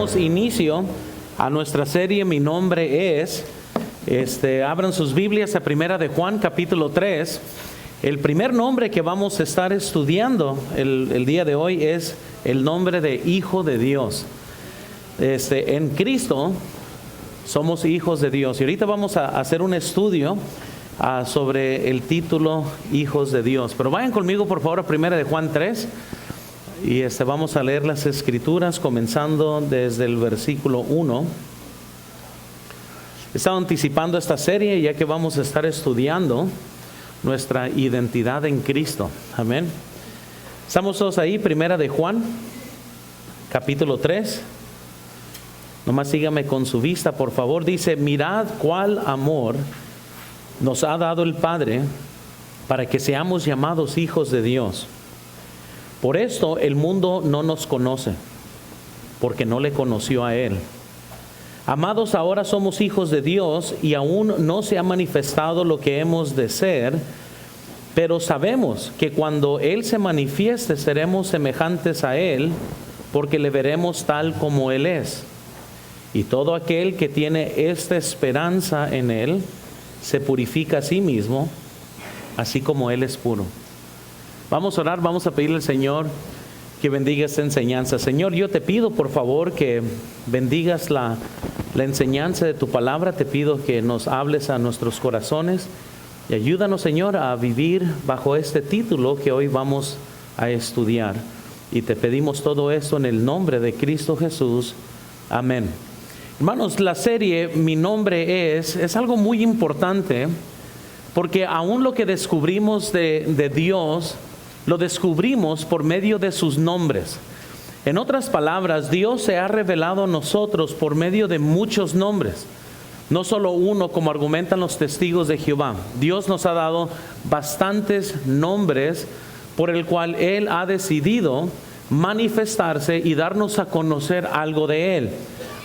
damos inicio a nuestra serie Mi Nombre Es. Abran sus Biblias a Primera de Juan, capítulo 3. El primer nombre que vamos a estar estudiando el día de hoy es el nombre de Hijo de Dios. En Cristo somos hijos de Dios. Y ahorita vamos a hacer un estudio sobre el título Hijos de Dios. Pero vayan conmigo por favor a Primera de Juan 3. Y vamos a leer las Escrituras comenzando desde el versículo 1. He estado anticipando esta serie ya que vamos a estar estudiando nuestra identidad en Cristo. Amén. Estamos todos ahí, Primera de Juan, capítulo 3. Nomás sígame con su vista, por favor. Dice: mirad cuál amor nos ha dado el Padre para que seamos llamados hijos de Dios. Por esto el mundo no nos conoce, porque no le conoció a Él. Amados, ahora somos hijos de Dios y aún no se ha manifestado lo que hemos de ser, pero sabemos que cuando Él se manifieste seremos semejantes a Él, porque le veremos tal como Él es. Y todo aquel que tiene esta esperanza en Él se purifica a sí mismo, así como Él es puro. Vamos a orar, vamos a pedirle al Señor que bendiga esta enseñanza. Señor, yo te pido por favor que bendigas la enseñanza de tu palabra. Te pido que nos hables a nuestros corazones y ayúdanos, Señor, a vivir bajo este título que hoy vamos a estudiar. Y te pedimos todo esto en el nombre de Cristo Jesús. Amén. Hermanos, la serie Mi Nombre Es algo muy importante, porque aún lo que descubrimos de Dios, lo descubrimos por medio de sus nombres. En otras palabras, Dios se ha revelado a nosotros por medio de muchos nombres. No solo uno, como argumentan los testigos de Jehová. Dios nos ha dado bastantes nombres por el cual Él ha decidido manifestarse y darnos a conocer algo de Él.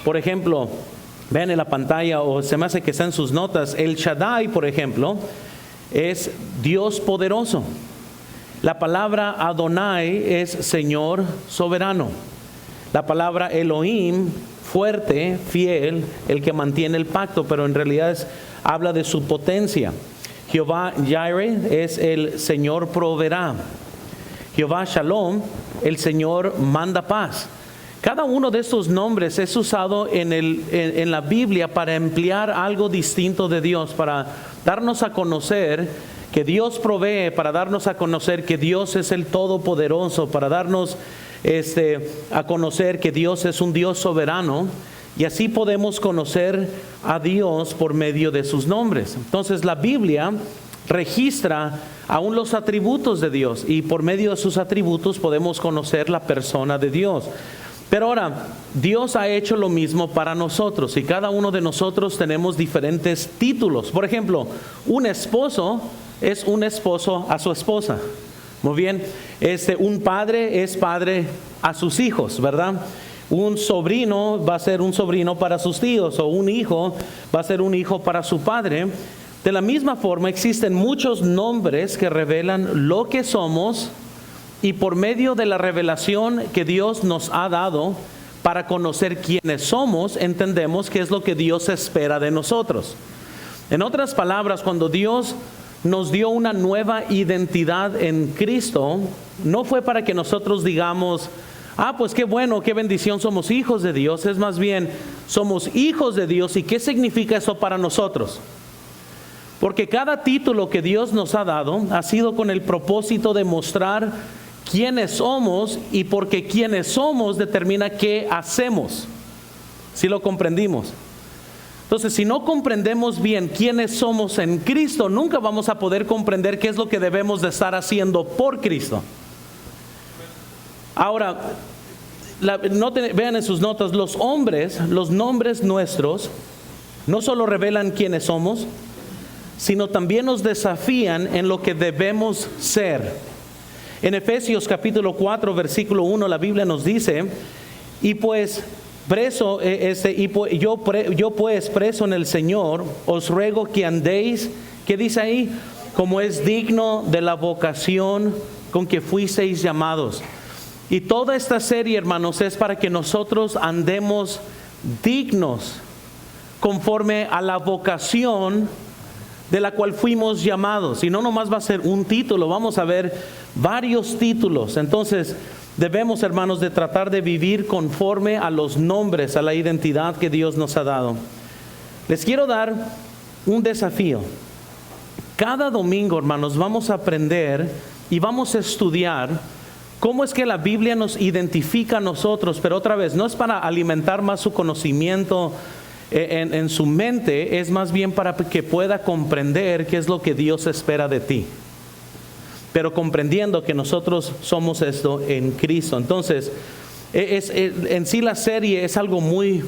Por ejemplo, vean en la pantalla, o se me hace que está en sus notas, el Shaddai, por ejemplo, es Dios poderoso. La palabra Adonai es Señor soberano. La palabra Elohim, fuerte, fiel, el que mantiene el pacto, pero en realidad habla de su potencia. Jehová Jireh es el Señor proveerá. Jehová Shalom, el Señor manda paz. Cada uno de estos nombres es usado en la Biblia para emplear algo distinto de Dios, para darnos a conocer que Dios provee, para darnos a conocer que Dios es el Todopoderoso, para darnos a conocer que Dios es un Dios soberano, y así podemos conocer a Dios por medio de sus nombres. Entonces la Biblia registra aún los atributos de Dios, y por medio de sus atributos podemos conocer la persona de Dios. Pero ahora, Dios ha hecho lo mismo para nosotros, y cada uno de nosotros tenemos diferentes títulos. Por ejemplo, un esposo es un esposo a su esposa. Muy bien. Un padre es padre a sus hijos, ¿verdad? Un sobrino va a ser un sobrino para sus tíos, o un hijo va a ser un hijo para su padre. De la misma forma, existen muchos nombres que revelan lo que somos, y por medio de la revelación que Dios nos ha dado para conocer quiénes somos, entendemos qué es lo que Dios espera de nosotros. En otras palabras, cuando Dios nos dio una nueva identidad en Cristo, no fue para que nosotros digamos: pues qué bueno, qué bendición, somos hijos de Dios. Es más bien, somos hijos de Dios. ¿Y qué significa eso para nosotros? Porque cada título que Dios nos ha dado ha sido con el propósito de mostrar quiénes somos, y porque quiénes somos determina qué hacemos. ¿Sí lo comprendimos? Entonces, si no comprendemos bien quiénes somos en Cristo, nunca vamos a poder comprender qué es lo que debemos de estar haciendo por Cristo. Ahora, vean en sus notas, los nombres nuestros no solo revelan quiénes somos, sino también nos desafían en lo que debemos ser. En Efesios capítulo 4, versículo 1, la Biblia nos dice: y pues preso, yo pues preso en el Señor, os ruego que andéis, ¿qué dice ahí? Como es digno de la vocación con que fuisteis llamados. Y toda esta serie, hermanos, es para que nosotros andemos dignos conforme a la vocación de la cual fuimos llamados. Y no nomás va a ser un título, vamos a ver varios títulos. Entonces debemos, hermanos, de tratar de vivir conforme a los nombres, a la identidad que Dios nos ha dado. Les quiero dar un desafío. Cada domingo, hermanos, vamos a aprender y vamos a estudiar cómo es que la Biblia nos identifica a nosotros, pero otra vez, no es para alimentar más su conocimiento en su mente, es más bien para que pueda comprender qué es lo que Dios espera de ti. Pero comprendiendo que nosotros somos esto en Cristo. Entonces, en sí la serie es algo muy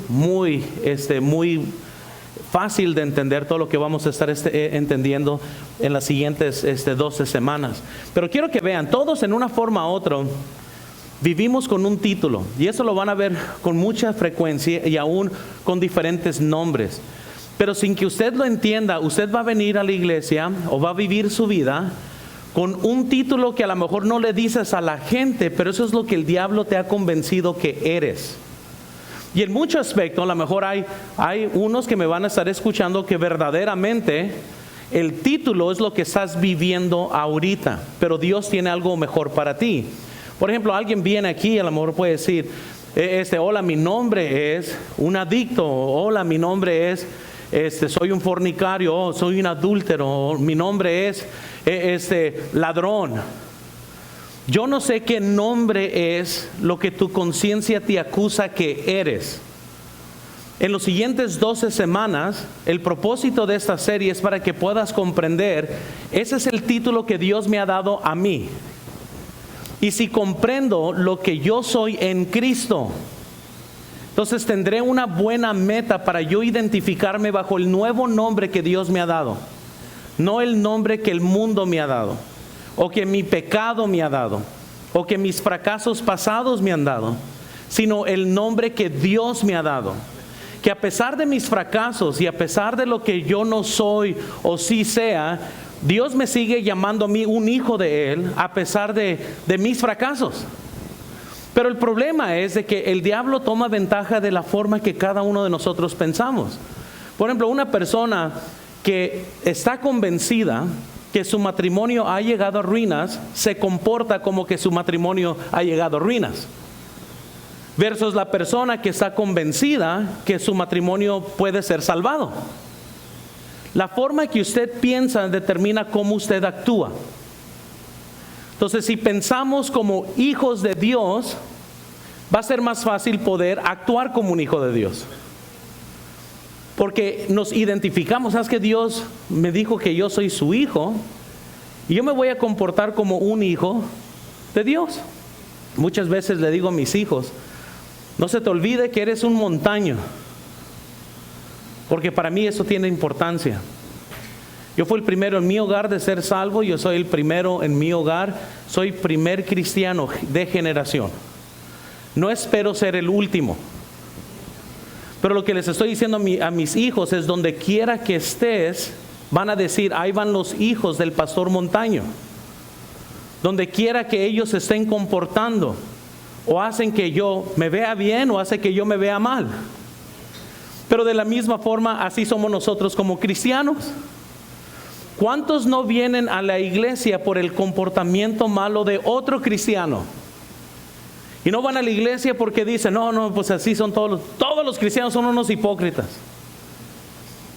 fácil de entender, todo lo que vamos a estar entendiendo en las siguientes 12 semanas. Pero quiero que vean, todos en una forma u otra vivimos con un título, y eso lo van a ver con mucha frecuencia y aún con diferentes nombres. Pero sin que usted lo entienda, usted va a venir a la iglesia o va a vivir su vida con un título que a lo mejor no le dices a la gente, pero eso es lo que el diablo te ha convencido que eres. Y en muchos aspectos, a lo mejor hay unos que me van a estar escuchando que verdaderamente el título es lo que estás viviendo ahorita, pero Dios tiene algo mejor para ti. Por ejemplo, alguien viene aquí y a lo mejor puede decir, hola, mi nombre es un adicto, hola, mi nombre es, soy un fornicario, soy un adúltero, mi nombre es, ladrón. Yo no sé qué nombre es lo que tu conciencia te acusa que eres. En los siguientes 12 semanas, el propósito de esta serie es para que puedas comprender, ese es el título que Dios me ha dado a mí. Y si comprendo lo que yo soy en Cristo, entonces tendré una buena meta para yo identificarme bajo el nuevo nombre que Dios me ha dado. No el nombre que el mundo me ha dado, o que mi pecado me ha dado, o que mis fracasos pasados me han dado, sino el nombre que Dios me ha dado. Que a pesar de mis fracasos y a pesar de lo que yo no soy o sí sea, Dios me sigue llamando a mí un hijo de Él a pesar de mis fracasos. Pero el problema es de que el diablo toma ventaja de la forma que cada uno de nosotros pensamos. Por ejemplo, una persona que está convencida que su matrimonio ha llegado a ruinas, se comporta como que su matrimonio ha llegado a ruinas. Versus la persona que está convencida que su matrimonio puede ser salvado. La forma que usted piensa determina cómo usted actúa. Entonces, si pensamos como hijos de Dios, va a ser más fácil poder actuar como un hijo de Dios. Porque nos identificamos, ¿sabes que Dios me dijo que yo soy su hijo? Y yo me voy a comportar como un hijo de Dios. Muchas veces le digo a mis hijos, no se te olvide que eres un montaño, porque para mí eso tiene importancia. Yo fui el primero en mi hogar de ser salvo, yo soy el primero en mi hogar, soy primer cristiano de generación. No espero ser el último. Pero lo que les estoy diciendo a mis hijos es, donde quiera que estés, van a decir, ahí van los hijos del pastor Montaño. Donde quiera que ellos se estén comportando, o hacen que yo me vea bien o hacen que yo me vea mal. Pero de la misma forma, así somos nosotros como cristianos. ¿Cuántos no vienen a la iglesia por el comportamiento malo de otro cristiano? Y no van a la iglesia porque dicen, no, pues así son todos los cristianos son unos hipócritas.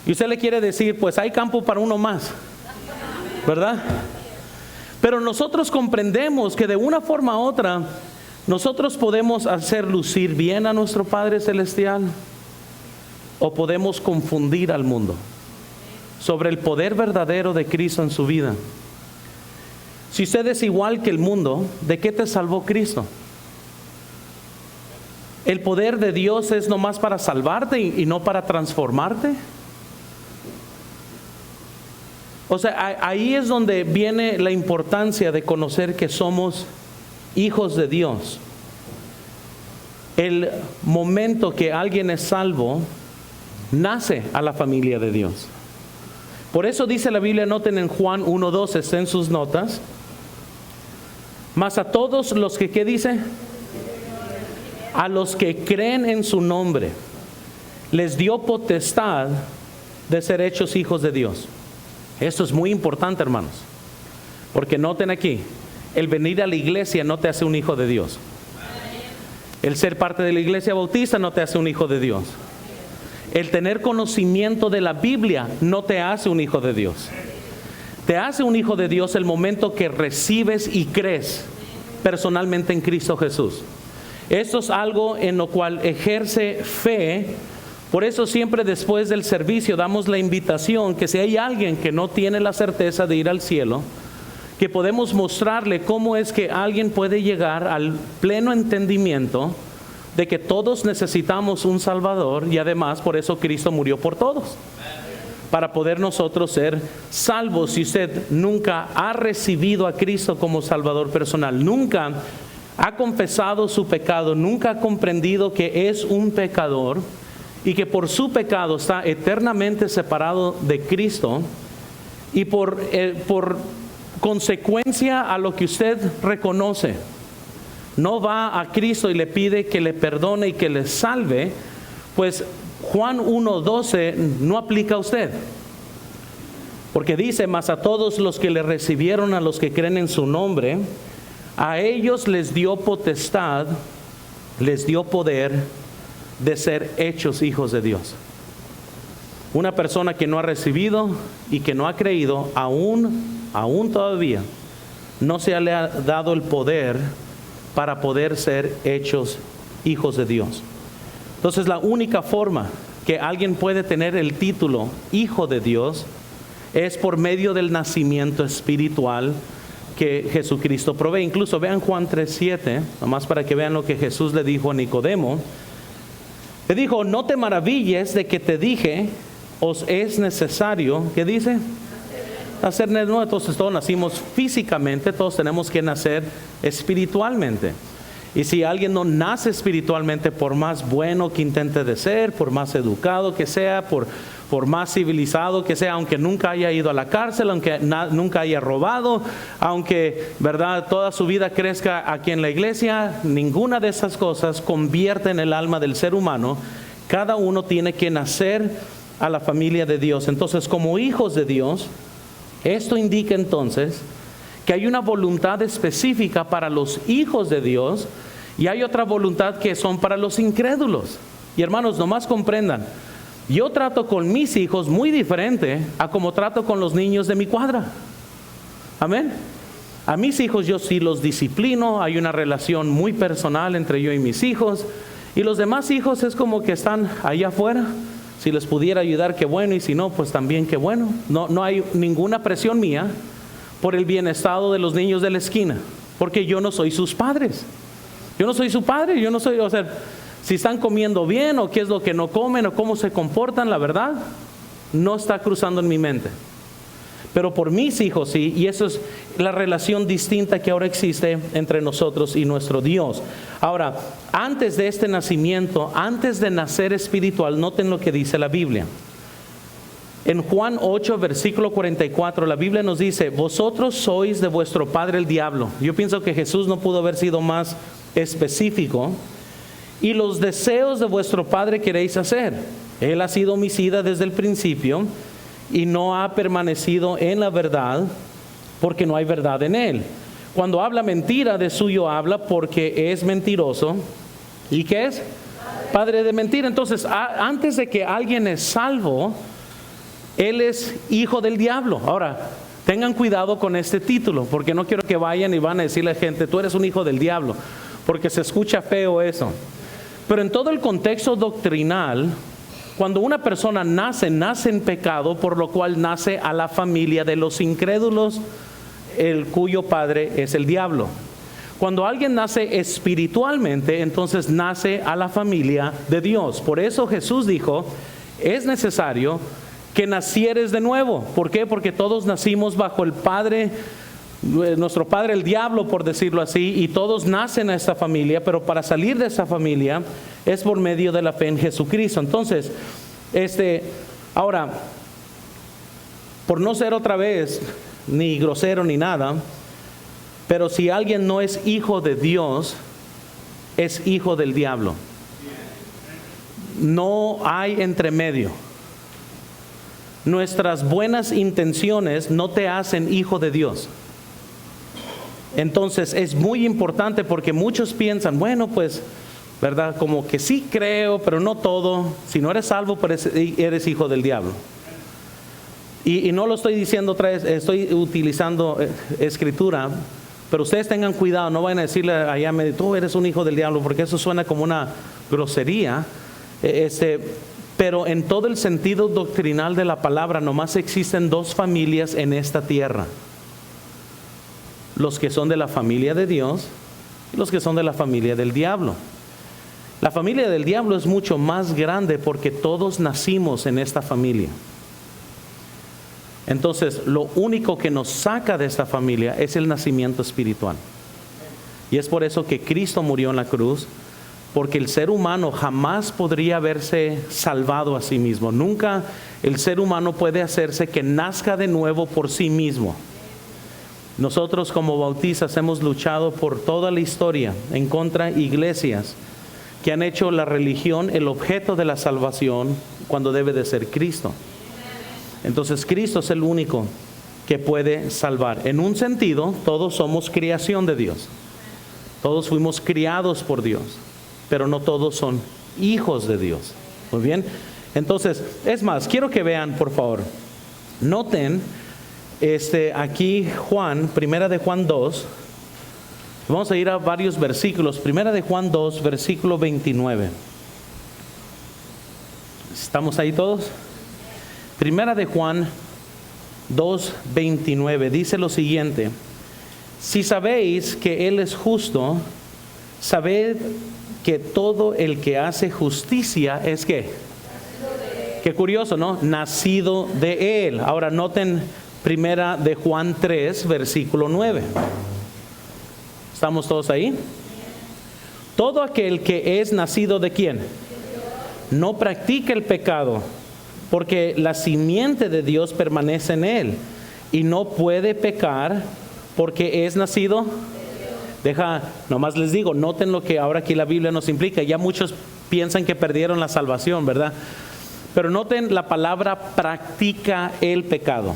Y usted le quiere decir, pues hay campo para uno más, ¿verdad? Pero nosotros comprendemos que de una forma u otra, nosotros podemos hacer lucir bien a nuestro Padre Celestial, o podemos confundir al mundo sobre el poder verdadero de Cristo en su vida. Si usted es igual que el mundo, ¿de qué te salvó Cristo? ¿El poder de Dios es nomás para salvarte y no para transformarte? O sea, ahí es donde viene la importancia de conocer que somos hijos de Dios. El momento que alguien es salvo, nace a la familia de Dios. Por eso dice la Biblia, noten en Juan 1:2, está en sus notas, mas a todos los que, ¿qué dice? a los que creen en su nombre, les dio potestad de ser hechos hijos de Dios. Esto es muy importante, hermanos, porque noten aquí, el venir a la iglesia no te hace un hijo de Dios. El ser parte de la iglesia bautista no te hace un hijo de Dios. El tener conocimiento de la Biblia no te hace un hijo de Dios. Te hace un hijo de Dios el momento que recibes y crees personalmente en Cristo Jesús. Esto es algo en lo cual ejerce fe. Por eso siempre después del servicio damos la invitación que si hay alguien que no tiene la certeza de ir al cielo, que podemos mostrarle cómo es que alguien puede llegar al pleno entendimiento de que todos necesitamos un Salvador, y además por eso Cristo murió por todos, para poder nosotros ser salvos. Si usted nunca ha recibido a Cristo como Salvador personal, nunca ha confesado su pecado, nunca ha comprendido que es un pecador y que por su pecado está eternamente separado de Cristo, y por consecuencia a lo que usted reconoce, no va a Cristo y le pide que le perdone y que le salve, pues Juan 1:12 no aplica a usted. Porque dice: mas a todos los que le recibieron, a los que creen en su nombre, a ellos les dio potestad, les dio poder de ser hechos hijos de Dios. Una persona que no ha recibido y que no ha creído, aún todavía, no se le ha dado el poder para poder ser hechos hijos de Dios. Entonces la única forma que alguien puede tener el título hijo de Dios es por medio del nacimiento espiritual que Jesucristo provee. Incluso vean Juan 3:7, nomás para que vean lo que Jesús le dijo a Nicodemo. Le dijo: no te maravilles de que te dije, os es necesario, ¿qué dice? Nacer de nuevo. Entonces todos nacimos físicamente, todos tenemos que nacer espiritualmente. Y si alguien no nace espiritualmente, por más bueno que intente de ser, por más educado que sea, por más civilizado que sea, aunque nunca haya ido a la cárcel, aunque nunca haya robado, aunque, ¿verdad?, toda su vida crezca aquí en la iglesia, ninguna de esas cosas convierte en el alma del ser humano. Cada uno tiene que nacer a la familia de Dios. Entonces, como hijos de Dios, esto indica entonces que hay una voluntad específica para los hijos de Dios y hay otra voluntad que son para los incrédulos. Y hermanos, nomás comprendan, yo trato con mis hijos muy diferente a como trato con los niños de mi cuadra. Amén. A mis hijos yo sí los disciplino, hay una relación muy personal entre yo y mis hijos, y los demás hijos es como que están allá afuera. Si les pudiera ayudar, qué bueno, y si no, pues también qué bueno. No hay ninguna presión mía por el bienestar de los niños de la esquina, porque yo no soy sus padres. Yo no soy su padre, yo no soy, o sea, si están comiendo bien o qué es lo que no comen o cómo se comportan, la verdad, no está cruzando en mi mente. Pero por mis hijos sí, y eso es la relación distinta que ahora existe entre nosotros y nuestro Dios. Ahora, antes de este nacimiento, antes de nacer espiritual, noten lo que dice la Biblia. En Juan 8, versículo 44, la Biblia nos dice: vosotros sois de vuestro padre el diablo. Yo pienso que Jesús no pudo haber sido más específico. Y los deseos de vuestro padre queréis hacer. Él ha sido homicida desde el principio y no ha permanecido en la verdad, porque no hay verdad en él. Cuando habla mentira, de suyo habla, porque es mentiroso. ¿Y qué es? Padre de mentira. Entonces, antes de que alguien es salvo, él es hijo del diablo. Ahora, tengan cuidado con este título, porque no quiero que vayan y van a decirle a la gente: tú eres un hijo del diablo, porque se escucha feo eso. Pero en todo el contexto doctrinal, cuando una persona nace en pecado, por lo cual nace a la familia de los incrédulos, el cuyo padre es el diablo. Cuando alguien nace espiritualmente, entonces nace a la familia de Dios. Por eso Jesús dijo: es necesario que nacieres de nuevo. ¿Por qué? Porque todos nacimos bajo el padre, nuestro padre el diablo, por decirlo así, y todos nacen a esta familia, pero para salir de esa familia es por medio de la fe en Jesucristo. Entonces, ahora, por no ser otra vez ni grosero ni nada, pero si alguien no es hijo de Dios, es hijo del diablo. No hay entremedio. Nuestras buenas intenciones no te hacen hijo de Dios. Entonces es muy importante porque muchos piensan, bueno, pues, ¿verdad? Como que sí creo, pero no todo. Si no eres salvo, pues eres hijo del diablo. Y no lo estoy diciendo otra vez, estoy utilizando escritura, pero ustedes tengan cuidado, no vayan a decirle allá, tú eres un hijo del diablo, porque eso suena como una grosería. Pero en todo el sentido doctrinal de la palabra, nomás existen dos familias en esta tierra: los que son de la familia de Dios y los que son de la familia del diablo. La familia del diablo es mucho más grande porque todos nacimos en esta familia. Entonces, lo único que nos saca de esta familia es el nacimiento espiritual. Y es por eso que Cristo murió en la cruz, porque el ser humano jamás podría haberse salvado a sí mismo. Nunca el ser humano puede hacerse que nazca de nuevo por sí mismo. Nosotros como bautistas hemos luchado por toda la historia en contra de iglesias que han hecho la religión el objeto de la salvación cuando debe de ser Cristo. Entonces Cristo es el único que puede salvar. En un sentido, todos somos creación de Dios. Todos fuimos criados por Dios, pero no todos son hijos de Dios. Muy bien. Entonces, es más, quiero que vean, por favor. Noten aquí Juan, primera de Juan 2. Vamos a ir a varios versículos. Primera de Juan 2, versículo 29. ¿Estamos ahí todos? Primera de Juan 2, 29 dice lo siguiente: si sabéis que Él es justo, sabed que todo el que hace justicia es ¿qué? Qué curioso, ¿no? Nacido de Él. Ahora noten Primera de Juan 3, versículo 9. ¿Estamos todos ahí? Todo aquel que es nacido de ¿quién? No practica el pecado, porque la simiente de Dios permanece en él, y no puede pecar porque es nacido. Nomás les digo, noten lo que ahora aquí la Biblia nos implica. Ya muchos piensan que perdieron la salvación, ¿verdad? Pero noten la palabra practica el pecado.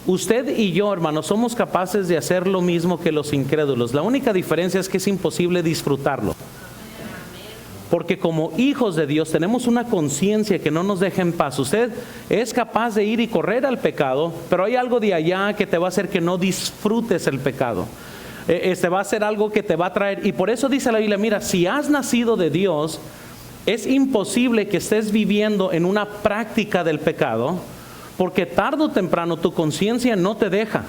Usted y yo, hermanos, somos capaces de hacer lo mismo que los incrédulos. La única diferencia es que es imposible disfrutarlo. Porque como hijos de Dios tenemos una conciencia que no nos deja en paz. Usted es capaz de ir y correr al pecado, pero hay algo de allá que te va a hacer que no disfrutes el pecado. Va a ser algo que te va a traer. Y por eso dice la Biblia, mira, si has nacido de Dios, es imposible que estés viviendo en una práctica del pecado, porque tarde o temprano tu conciencia no te deja.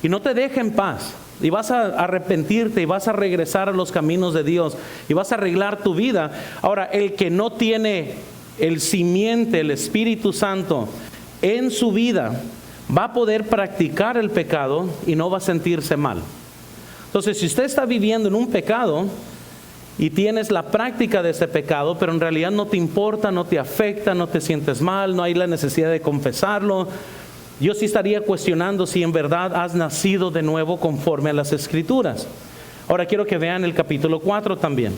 Y no te deja en paz. Y vas a arrepentirte y vas a regresar a los caminos de Dios y vas a arreglar tu vida. Ahora, el que no tiene el simiente, el Espíritu Santo en su vida, va a poder practicar el pecado y no va a sentirse mal. Entonces, si usted está viviendo en un pecado y tienes la práctica de ese pecado, pero en realidad no te importa, no te afecta, no te sientes mal, no hay la necesidad de confesarlo, yo sí estaría cuestionando si en verdad has nacido de nuevo conforme a las Escrituras. Ahora quiero que vean el capítulo 4 también,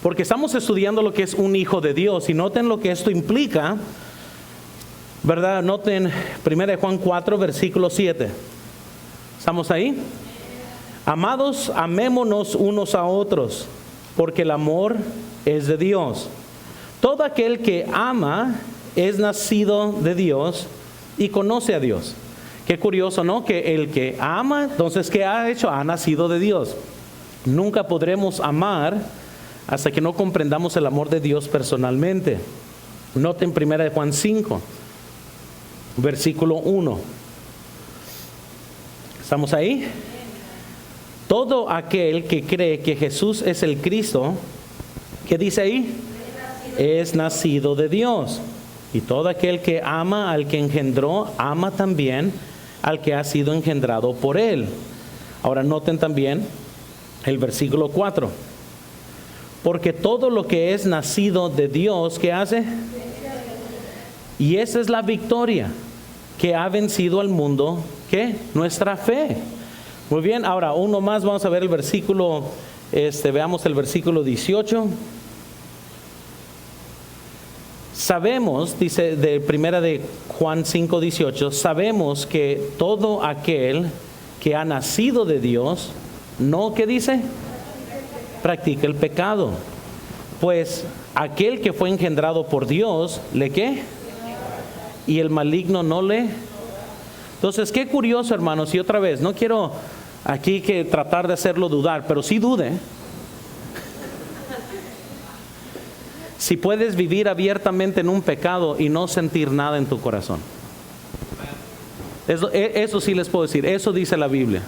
porque estamos estudiando lo que es un hijo de Dios, y noten lo que esto implica, ¿verdad? Noten 1 Juan 4, versículo 7. ¿Estamos ahí? Amados, amémonos unos a otros, porque el amor es de Dios. Todo aquel que ama es nacido de Dios y conoce a Dios. Qué curioso, ¿no? Que el que ama, entonces, ¿qué ha hecho? Ha nacido de Dios. Nunca podremos amar hasta que no comprendamos el amor de Dios personalmente. Noten 1 Juan 5, versículo 1. ¿Estamos ahí? Todo aquel que cree que Jesús es el Cristo, ¿qué dice ahí? Es nacido de Dios. Y todo aquel que ama al que engendró, ama también al que ha sido engendrado por él. Ahora noten también el versículo 4. Porque todo lo que es nacido de Dios, ¿qué hace? Y esa es la victoria que ha vencido al mundo, ¿qué? Nuestra fe. Muy bien, ahora uno más, vamos a ver el versículo, veamos el versículo 18. Sabemos, dice de primera de Juan 5:18, sabemos que todo aquel que ha nacido de Dios, no, ¿qué dice? Practica el pecado. Pues aquel que fue engendrado por Dios, ¿le qué? Y el maligno no le. Entonces, qué curioso, hermanos, y otra vez, no quiero aquí que tratar de hacerlo dudar, pero sí dude. Si puedes vivir abiertamente en un pecado y no sentir nada en tu corazón. Eso sí les puedo decir, eso dice la Biblia.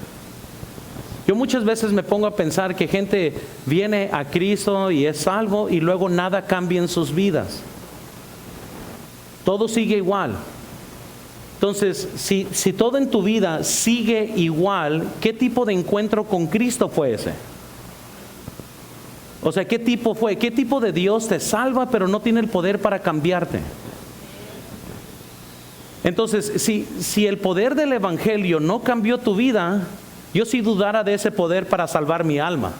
Yo muchas veces me pongo a pensar que gente viene a Cristo y es salvo y luego nada cambia en sus vidas. Todo sigue igual. Entonces, si todo en tu vida sigue igual, ¿qué tipo de encuentro con Cristo fue ese? O sea, ¿qué tipo fue? ¿Qué tipo de Dios te salva pero no tiene el poder para cambiarte? Entonces, si el poder del Evangelio no cambió tu vida, yo sí dudara de ese poder para salvar mi alma.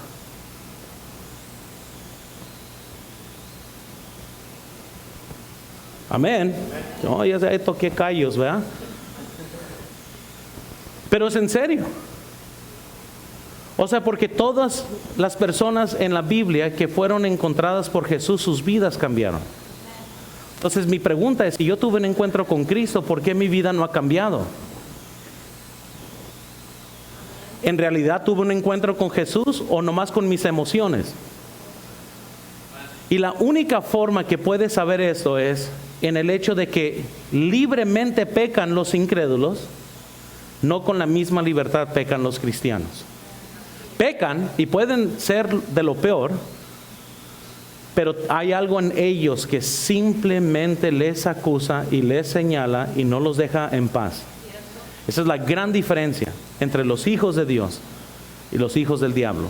Amén. No, ya toqué callos, ¿verdad? Pero es en serio. O sea, porque todas las personas en la Biblia que fueron encontradas por Jesús, sus vidas cambiaron. Entonces mi pregunta es, si yo tuve un encuentro con Cristo, ¿por qué mi vida no ha cambiado? ¿En realidad tuve un encuentro con Jesús o nomás con mis emociones? Y la única forma que puedes saber eso es en el hecho de que libremente pecan los incrédulos, no con la misma libertad pecan los cristianos. Pecan y pueden ser de lo peor, pero hay algo en ellos que simplemente les acusa y les señala y no los deja en paz. Esa es la gran diferencia entre los hijos de Dios y los hijos del diablo.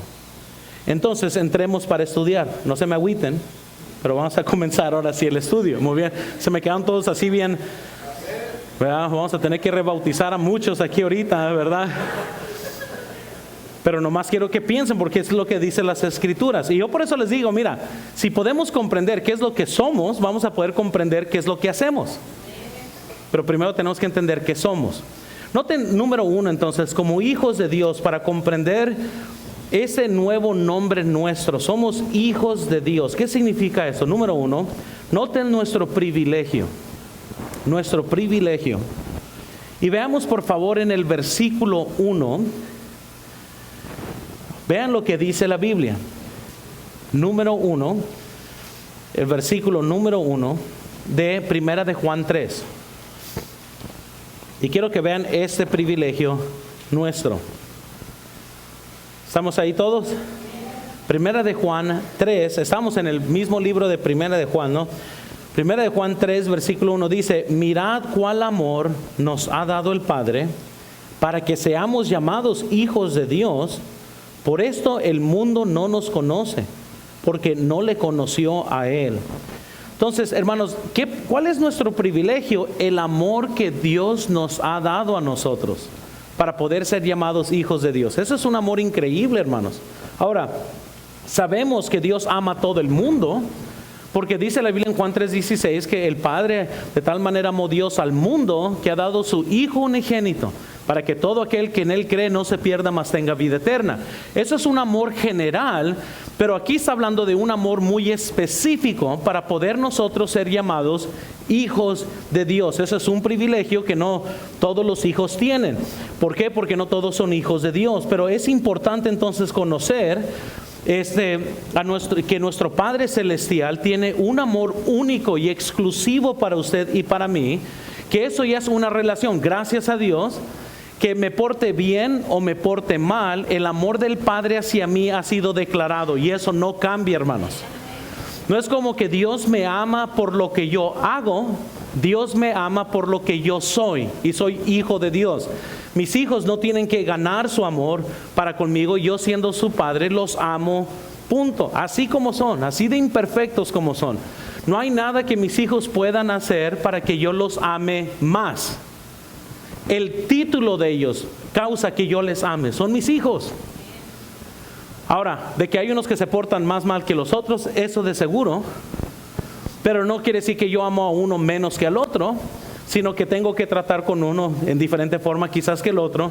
Entonces entremos para estudiar. No se me agüiten, pero vamos a comenzar ahora sí el estudio. Muy bien, se me quedan todos así bien, ¿verdad? Vamos a tener que rebautizar a muchos aquí ahorita, ¿verdad? Pero nomás quiero que piensen, porque es lo que dicen las Escrituras. Y yo por eso les digo, mira, si podemos comprender qué es lo que somos, vamos a poder comprender qué es lo que hacemos. Pero primero tenemos que entender qué somos. Noten, número uno, entonces, como hijos de Dios, para comprender ese nuevo nombre nuestro, somos hijos de Dios. ¿Qué significa eso? Número uno, noten nuestro privilegio. Nuestro privilegio. Y veamos por favor en el versículo 1. Vean lo que dice la Biblia. Número 1, el versículo número 1 de Primera de Juan 3. Y quiero que vean este privilegio nuestro. ¿Estamos ahí todos? Primera de Juan 3, estamos en el mismo libro de Primera de Juan, ¿no? Primera de Juan 3, versículo 1 dice: mirad cuál amor nos ha dado el Padre para que seamos llamados hijos de Dios. Por esto el mundo no nos conoce, porque no le conoció a Él. Entonces, hermanos, ¿cuál es nuestro privilegio? El amor que Dios nos ha dado a nosotros para poder ser llamados hijos de Dios. Eso es un amor increíble, hermanos. Ahora, sabemos que Dios ama a todo el mundo, porque dice la Biblia en Juan 3:16 que el Padre de tal manera amó Dios al mundo que ha dado su Hijo unigénito, para que todo aquel que en Él cree no se pierda, mas tenga vida eterna. Eso es un amor general, pero aquí está hablando de un amor muy específico para poder nosotros ser llamados hijos de Dios. Eso es un privilegio que no todos los hijos tienen. ¿Por qué? Porque no todos son hijos de Dios. Pero es importante entonces conocer que nuestro Padre Celestial tiene un amor único y exclusivo para usted y para mí, que eso ya es una relación, gracias a Dios. Que me porte bien o me porte mal, el amor del Padre hacia mí ha sido declarado, y eso no cambia, hermanos. No es como que Dios me ama por lo que yo hago, Dios me ama por lo que yo soy, y soy hijo de Dios. Mis hijos no tienen que ganar su amor para conmigo, yo siendo su padre los amo, punto. Así como son, así de imperfectos como son. No hay nada que mis hijos puedan hacer para que yo los ame más. el título de ellos causa que yo les ame. Son mis hijos. Ahora, de que hay unos que se portan más mal que los otros, eso de seguro. Pero no quiere decir que yo amo a uno menos que al otro, sino que tengo que tratar con uno en diferente forma quizás que el otro,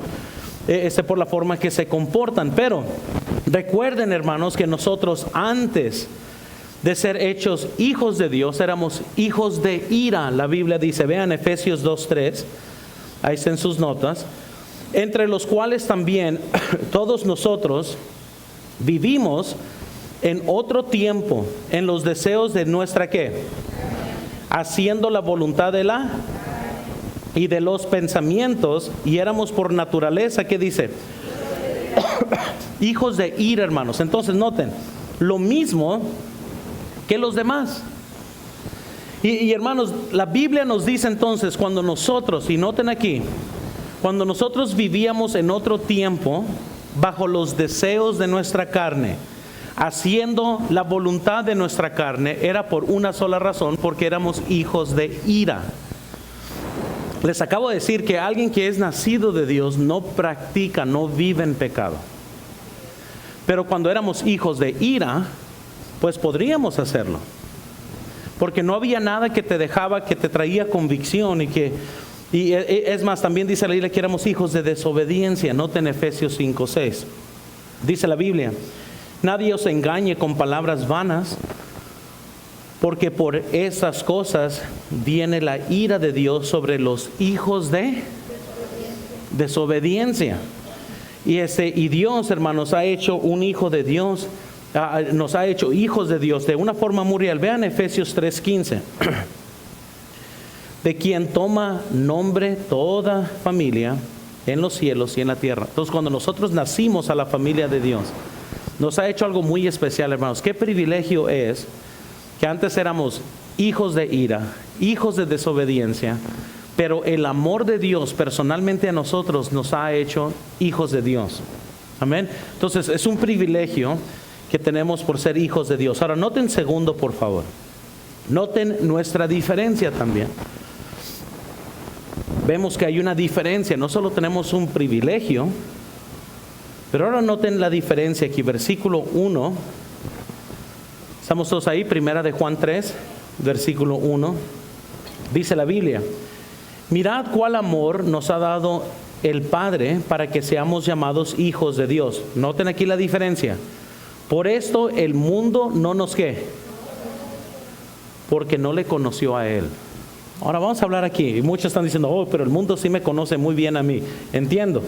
por la forma que se comportan. Pero recuerden, hermanos, que nosotros antes de ser hechos hijos de Dios, éramos hijos de ira. La Biblia dice, vean Efesios 2:3, ahí está en sus notas, entre los cuales también todos nosotros vivimos en otro tiempo, en los deseos de nuestra ¿qué? Haciendo la voluntad de la y de los pensamientos, y éramos por naturaleza, ¿qué dice? Hijos de ira, hermanos. Entonces noten, lo mismo que los demás. Y hermanos, la Biblia nos dice entonces, cuando nosotros, y noten aquí, cuando nosotros vivíamos en otro tiempo, bajo los deseos de nuestra carne, haciendo la voluntad de nuestra carne, era por una sola razón, porque éramos hijos de ira. Les acabo de decir que alguien que es nacido de Dios no practica, no vive en pecado. Pero cuando éramos hijos de ira, pues podríamos hacerlo. Porque no había nada que te dejaba, que te traía convicción y es más, también dice la Biblia que éramos hijos de desobediencia. Noten Efesios 5:6. Dice la Biblia, nadie os engañe con palabras vanas, porque por esas cosas viene la ira de Dios sobre los hijos de desobediencia. Y Dios, hermanos, ha hecho un hijo de Dios, nos ha hecho hijos de Dios de una forma muy real. Vean Efesios 3:15. De quien toma nombre toda familia en los cielos y en la tierra. Entonces, cuando nosotros nacimos a la familia de Dios, nos ha hecho algo muy especial, hermanos. Qué privilegio es que antes éramos hijos de ira, hijos de desobediencia, pero el amor de Dios personalmente a nosotros nos ha hecho hijos de Dios. Amén. Entonces, es un privilegio que tenemos por ser hijos de Dios. Ahora, noten segundo, por favor. Noten nuestra diferencia también. Vemos que hay una diferencia, no solo tenemos un privilegio, pero ahora noten la diferencia aquí, versículo 1, estamos todos ahí, primera de Juan 3, versículo 1, dice la Biblia, mirad cuál amor nos ha dado el Padre para que seamos llamados hijos de Dios. Noten aquí la diferencia, por esto el mundo no nos ¿qué? Porque no le conoció a Él. Ahora vamos a hablar aquí, y muchos están diciendo, oh, pero el mundo sí me conoce muy bien a mí. Entiendo,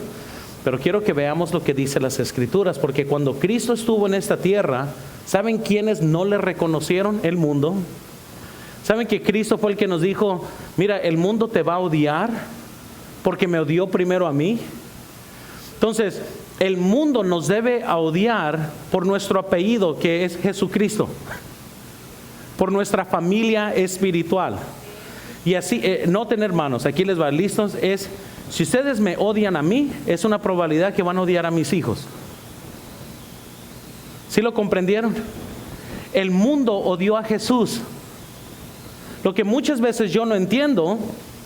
pero quiero que veamos lo que dice las Escrituras, porque cuando Cristo estuvo en esta tierra, ¿saben quiénes no le reconocieron? El mundo. ¿Saben que Cristo fue el que nos dijo, mira, el mundo te va a odiar porque me odió primero a mí? Entonces, el mundo nos debe odiar por nuestro apellido, que es Jesucristo, por nuestra familia espiritual. Y así, noten, hermanos, aquí les va, listos, si ustedes me odian a mí, es una probabilidad que van a odiar a mis hijos. ¿Sí lo comprendieron? El mundo odió a Jesús. Lo que muchas veces yo no entiendo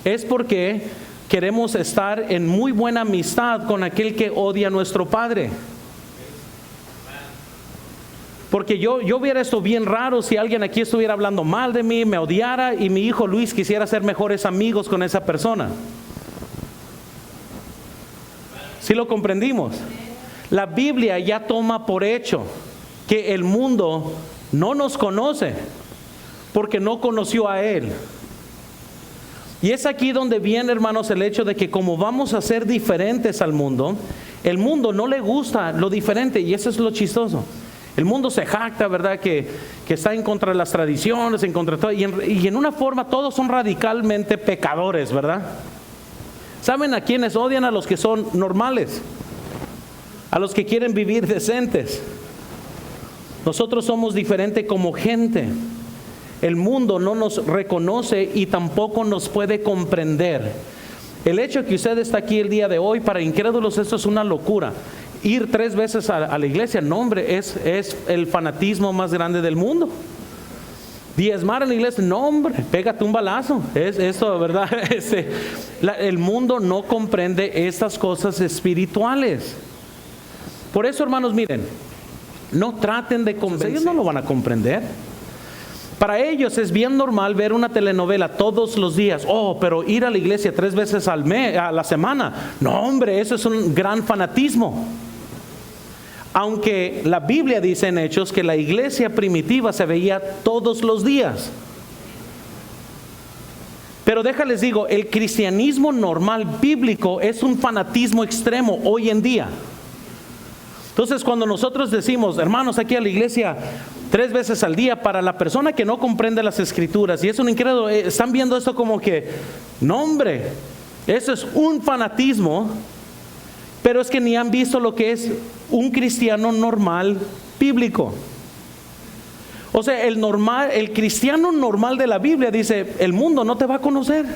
es porque queremos estar en muy buena amistad con aquel que odia a nuestro Padre. Porque yo hubiera esto bien raro si alguien aquí estuviera hablando mal de mí, me odiara y mi hijo Luis quisiera ser mejores amigos con esa persona. ¿Sí lo comprendimos? La Biblia ya toma por hecho que el mundo no nos conoce porque no conoció a Él. Y es aquí donde viene, hermanos, el hecho de que como vamos a ser diferentes al mundo, el mundo no le gusta lo diferente, y eso es lo chistoso. El mundo se jacta, ¿verdad? Que está en contra de las tradiciones, en contra de todo. Y en una forma todos son radicalmente pecadores, ¿verdad? ¿Saben a quiénes odian? A los que son normales, a los que quieren vivir decentes. Nosotros somos diferentes como gente. El mundo no nos reconoce y tampoco nos puede comprender. El hecho de que usted está aquí el día de hoy, para incrédulos esto es una locura. Ir 3 veces a la iglesia, no hombre, es el fanatismo más grande del mundo. Diezmar en la iglesia, no hombre, pégate un balazo. Es esto, ¿verdad? El mundo no comprende estas cosas espirituales. Por eso, hermanos, miren, no traten de convencer, ellos no lo van a comprender. Para ellos es bien normal ver una telenovela todos los días. Oh, pero ir a la iglesia 3 veces al mes, a la semana. No, hombre, eso es un gran fanatismo. Aunque la Biblia dice en Hechos que la iglesia primitiva se veía todos los días. Pero déjales digo, el cristianismo normal bíblico es un fanatismo extremo hoy en día. Entonces, cuando nosotros decimos, hermanos, aquí a la iglesia 3 veces al día, para la persona que no comprende las escrituras y es un incrédulo, están viendo esto como que, no hombre, eso es un fanatismo, pero es que ni han visto lo que es un cristiano normal bíblico. O sea, el cristiano normal de la Biblia dice, el mundo no te va a conocer.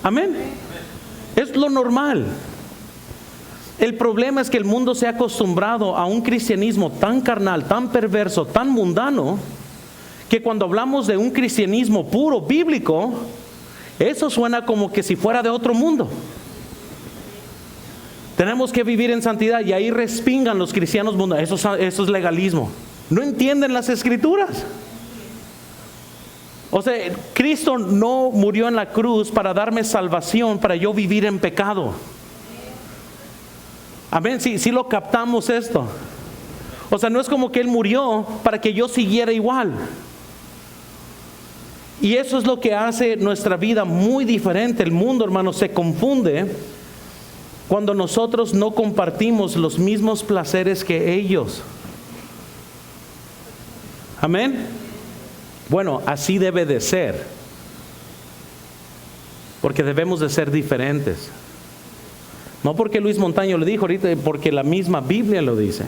Amén. Es lo normal. El problema es que el mundo se ha acostumbrado a un cristianismo tan carnal, tan perverso, tan mundano, que cuando hablamos de un cristianismo puro, bíblico, eso suena como que si fuera de otro mundo. Tenemos que vivir en santidad y ahí respingan los cristianos mundanos. Eso es legalismo. No entienden las escrituras. O sea, Cristo no murió en la cruz para darme salvación, para yo vivir en pecado. Amén, si lo captamos esto. O sea, no es como que Él murió para que yo siguiera igual. Y eso es lo que hace nuestra vida muy diferente. El mundo, hermanos, se confunde cuando nosotros no compartimos los mismos placeres que ellos. Amén. Bueno, así debe de ser. Porque debemos de ser diferentes. No porque Luis Montaño lo dijo ahorita, porque la misma Biblia lo dice.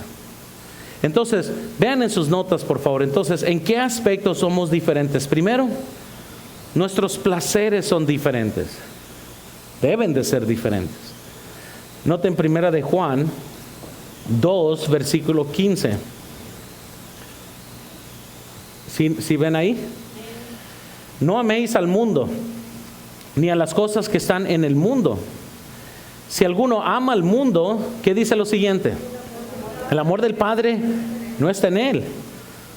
Entonces, vean en sus notas, por favor. Entonces, ¿en qué aspectos somos diferentes? Primero, nuestros placeres son diferentes. Deben de ser diferentes. Noten primera de Juan 2, versículo 15. ¿Sí ven ahí? No améis al mundo, ni a las cosas que están en el mundo. Si alguno ama al mundo, ¿qué dice lo siguiente? El amor del Padre no está en él.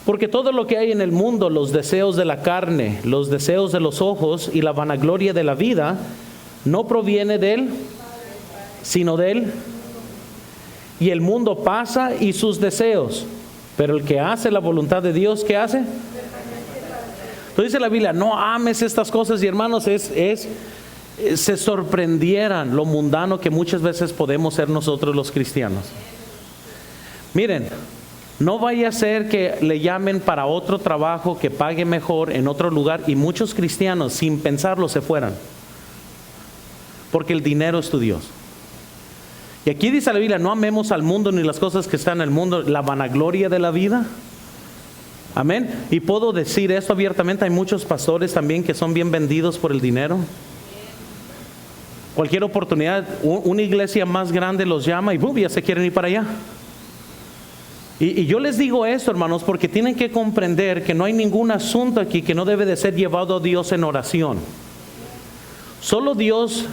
Porque todo lo que hay en el mundo, los deseos de la carne, los deseos de los ojos y la vanagloria de la vida, no proviene de él, sino de él. Y el mundo pasa y sus deseos, pero el que hace la voluntad de Dios, ¿qué hace? Entonces dice la Biblia, no ames estas cosas. Y hermanos, se sorprendieran lo mundano que muchas veces podemos ser nosotros los cristianos. Miren, no vaya a ser que le llamen para otro trabajo que pague mejor en otro lugar y muchos cristianos sin pensarlo se fueran, porque el dinero es tu Dios. Y aquí dice la Biblia, no amemos al mundo ni las cosas que están en el mundo, la vanagloria de la vida. Amén. Y puedo decir esto abiertamente, hay muchos pastores también que son bien vendidos por el dinero. Cualquier oportunidad, una iglesia más grande los llama y ¡bum!, ya se quieren ir para allá. Y yo les digo esto, hermanos, porque tienen que comprender que no hay ningún asunto aquí que no debe de ser llevado a Dios en oración. Solo Dios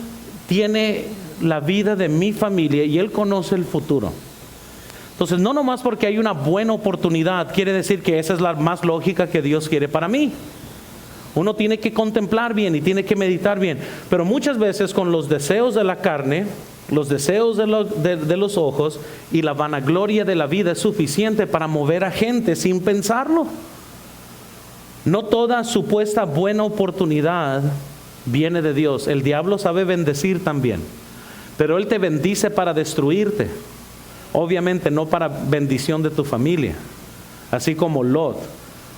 tiene la vida de mi familia y Él conoce el futuro. Entonces, no nomás porque hay una buena oportunidad, quiere decir que esa es la más lógica que Dios quiere para mí. Uno tiene que contemplar bien y tiene que meditar bien. Pero muchas veces con los deseos de la carne, los deseos de los ojos y la vanagloria de la vida es suficiente para mover a gente sin pensarlo. No toda supuesta buena oportunidad viene de Dios. El diablo sabe bendecir también, pero él te bendice para destruirte. Obviamente no para bendición de tu familia. Así como Lot.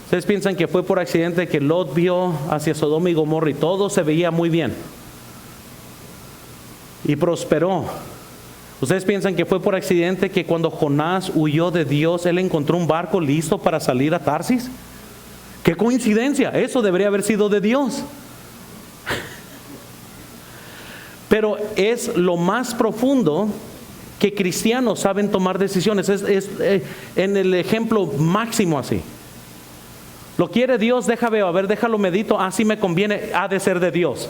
Ustedes piensan que fue por accidente que Lot vio hacia Sodoma y Gomorra y todo se veía muy bien y prosperó. Ustedes piensan que fue por accidente que cuando Jonás huyó de Dios, él encontró un barco listo para salir a Tarsis. ¡Qué coincidencia! Eso debería haber sido de Dios. Pero es lo más profundo que cristianos saben tomar decisiones. Es en el ejemplo máximo así. Lo quiere Dios, a ver, déjalo medito, así me conviene, ha de ser de Dios.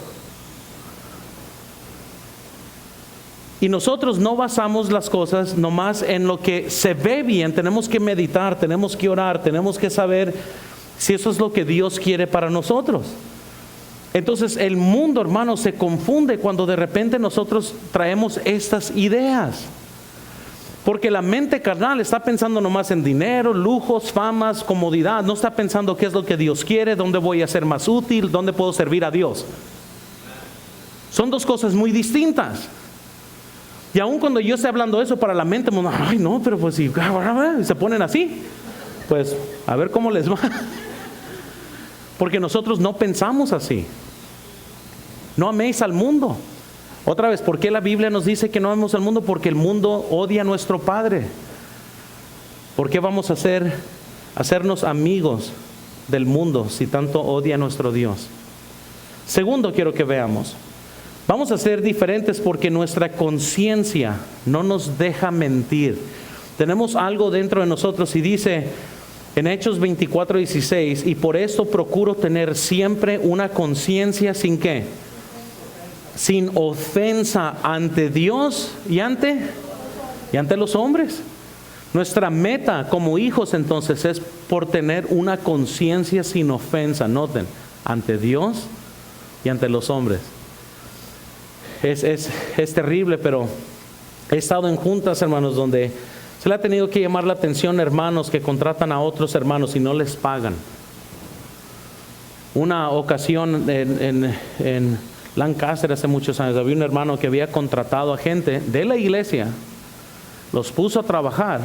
Y nosotros no basamos las cosas nomás en lo que se ve bien. Tenemos que meditar, tenemos que orar, tenemos que saber si eso es lo que Dios quiere para nosotros. Entonces el mundo, hermanos, se confunde cuando de repente nosotros traemos estas ideas. Porque la mente carnal está pensando nomás en dinero, lujos, famas, comodidad. No está pensando qué es lo que Dios quiere, dónde voy a ser más útil, dónde puedo servir a Dios. Son dos cosas muy distintas. Y aun cuando yo esté hablando eso para la mente, ay no, pero pues si se ponen así, pues a ver cómo les va. Porque nosotros no pensamos así. No améis al mundo. Otra vez, ¿por qué la Biblia nos dice que no amemos al mundo? Porque el mundo odia a nuestro Padre. ¿Por qué vamos a hacernos amigos del mundo si tanto odia a nuestro Dios? Segundo, quiero que veamos. Vamos a ser diferentes porque nuestra conciencia no nos deja mentir. Tenemos algo dentro de nosotros y dice en Hechos 24:16, y por esto procuro tener siempre una conciencia sin ¿qué? Sin ofensa ante Dios y ante los hombres. Nuestra meta como hijos entonces es por tener una conciencia sin ofensa, noten, ante Dios y ante los hombres. Es terrible, pero he estado en juntas, hermanos, donde se le ha tenido que llamar la atención a hermanos que contratan a otros hermanos y no les pagan. Una ocasión en Lancaster hace muchos años, había un hermano que había contratado a gente de la iglesia, los puso a trabajar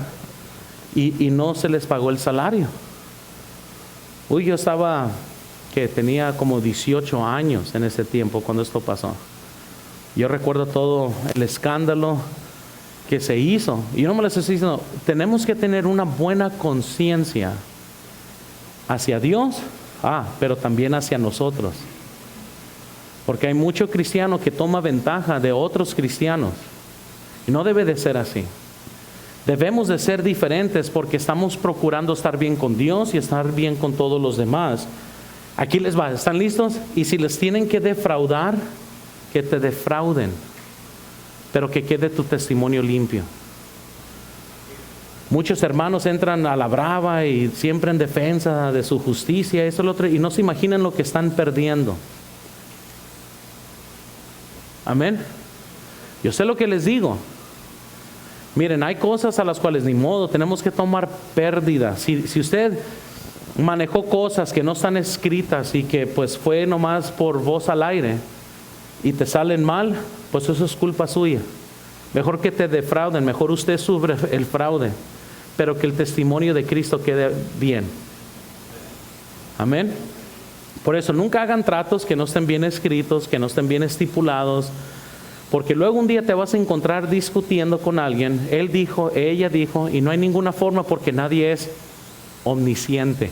y no se les pagó el salario. Yo tenía como 18 años en ese tiempo cuando esto pasó. Yo recuerdo todo el escándalo que se hizo. Y no me les estoy diciendo, tenemos que tener una buena conciencia hacia Dios, pero también hacia nosotros. Porque hay mucho cristiano que toma ventaja de otros cristianos. Y no debe de ser así. Debemos de ser diferentes porque estamos procurando estar bien con Dios y estar bien con todos los demás. Aquí les va, ¿están listos? Y si les tienen que defraudar, que te defrauden, pero que quede tu testimonio limpio. Muchos hermanos entran a la brava y siempre en defensa de su justicia, eso, lo otro, y no se imaginan lo que están perdiendo. Amén. Yo sé lo que les digo. Miren, hay cosas a las cuales ni modo, tenemos que tomar pérdida. Si usted manejó cosas que no están escritas y que pues fue nomás por voz al aire y te salen mal, pues eso es culpa suya. Mejor que te defrauden, mejor usted sufre el fraude, pero que el testimonio de Cristo quede bien. Amén. Por eso nunca hagan tratos que no estén bien escritos, que no estén bien estipulados, porque luego un día te vas a encontrar discutiendo con alguien. Él dijo, ella dijo, y no hay ninguna forma porque nadie es omnisciente.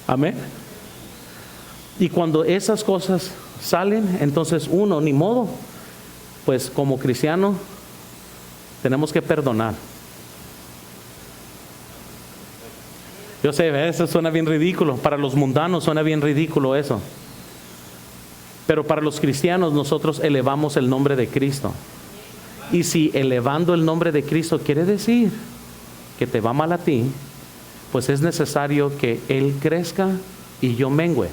Amén. Y cuando esas cosas salen, entonces uno, ni modo, pues como cristiano tenemos que perdonar. Yo sé, eso suena bien ridículo, para los mundanos suena bien ridículo eso, pero para los cristianos nosotros elevamos el nombre de Cristo. Y si elevando el nombre de Cristo quiere decir que te va mal a ti, pues es necesario que Él crezca y yo mengüe.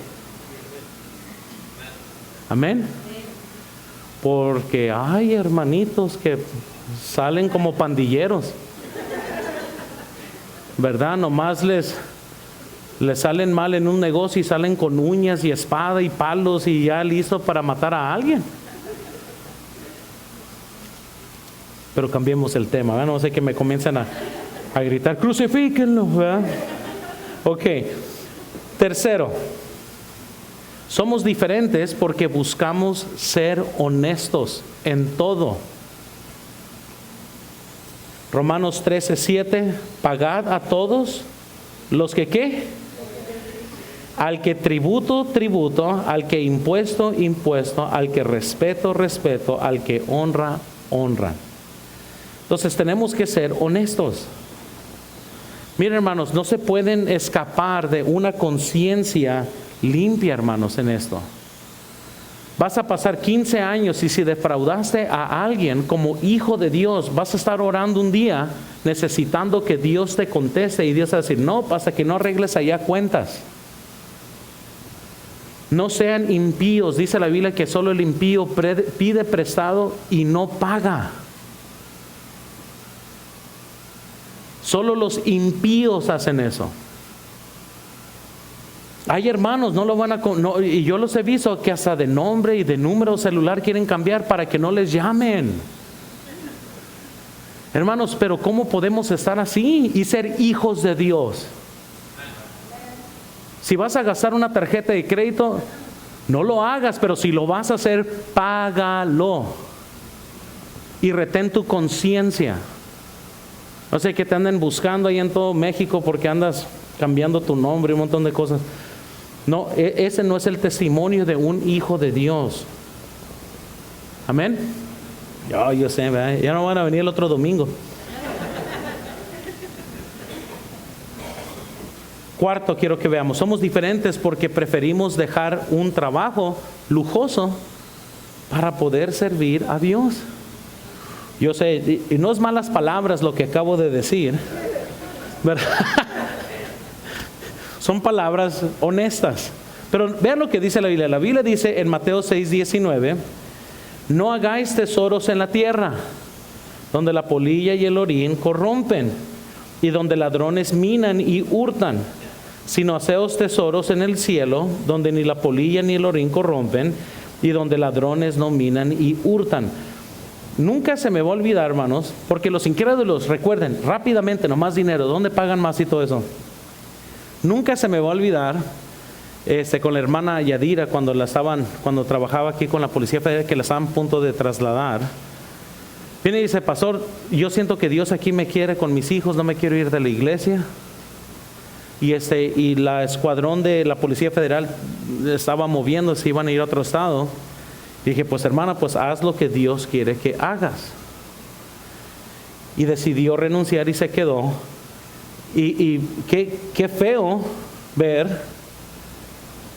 Amén. Porque hay hermanitos que salen como pandilleros, ¿verdad? Nomás les salen mal en un negocio y salen con uñas y espada y palos y ya listo para matar a alguien. Pero cambiemos el tema, ¿verdad? No sé que me comiencen a gritar, crucifíquenlo, ¿verdad? Ok. Tercero, somos diferentes porque buscamos ser honestos en todo. Romanos 13:7, pagad a todos los que ¿qué? Al que tributo, tributo, al que impuesto, impuesto, al que respeto, respeto, al que honra, honra. Entonces tenemos que ser honestos. Miren, hermanos, no se pueden escapar de una conciencia limpia, hermanos, en esto. Vas a pasar 15 años y si defraudaste a alguien como hijo de Dios, vas a estar orando un día necesitando que Dios te conteste y Dios va a decir, no, hasta que no arregles allá cuentas. No sean impíos, dice la Biblia que solo el impío pide prestado y no paga. Solo los impíos hacen eso. Hay hermanos, no lo van a, no, y yo los he visto que hasta de nombre y de número celular quieren cambiar para que no les llamen. Hermanos, pero ¿cómo podemos estar así y ser hijos de Dios? Si vas a gastar una tarjeta de crédito, no lo hagas, pero si lo vas a hacer, págalo. Y retén tu conciencia. No sé que te anden buscando ahí en todo México porque andas cambiando tu nombre y un montón de cosas. No, ese no es el testimonio de un hijo de Dios. Amén. Yo sé, ¿verdad? Ya no van a venir el otro domingo. Cuarto, quiero que veamos. Somos diferentes porque preferimos dejar un trabajo lujoso para poder servir a Dios. Yo sé, y no es malas palabras lo que acabo de decir, ¿verdad? Son palabras honestas. Pero vean lo que dice la Biblia. La Biblia dice en Mateo 6:19, no hagáis tesoros en la tierra, donde la polilla y el orín corrompen, y donde ladrones minan y hurtan, sino haceos tesoros en el cielo, donde ni la polilla ni el orín corrompen, y donde ladrones no minan y hurtan. Nunca se me va a olvidar, hermanos, porque los incrédulos, recuerden, rápidamente, nomás dinero, ¿dónde pagan más y todo eso? Nunca se me va a olvidar con la hermana Yadira cuando trabajaba aquí con la policía federal, que la estaban a punto de trasladar. Viene y dice, pastor, yo siento que Dios aquí me quiere con mis hijos, no me quiero ir de la iglesia. Y la escuadrón de la policía federal estaba moviéndose, iban a ir a otro estado. Dije, pues hermana, pues haz lo que Dios quiere que hagas. Y decidió renunciar y se quedó. Y qué feo ver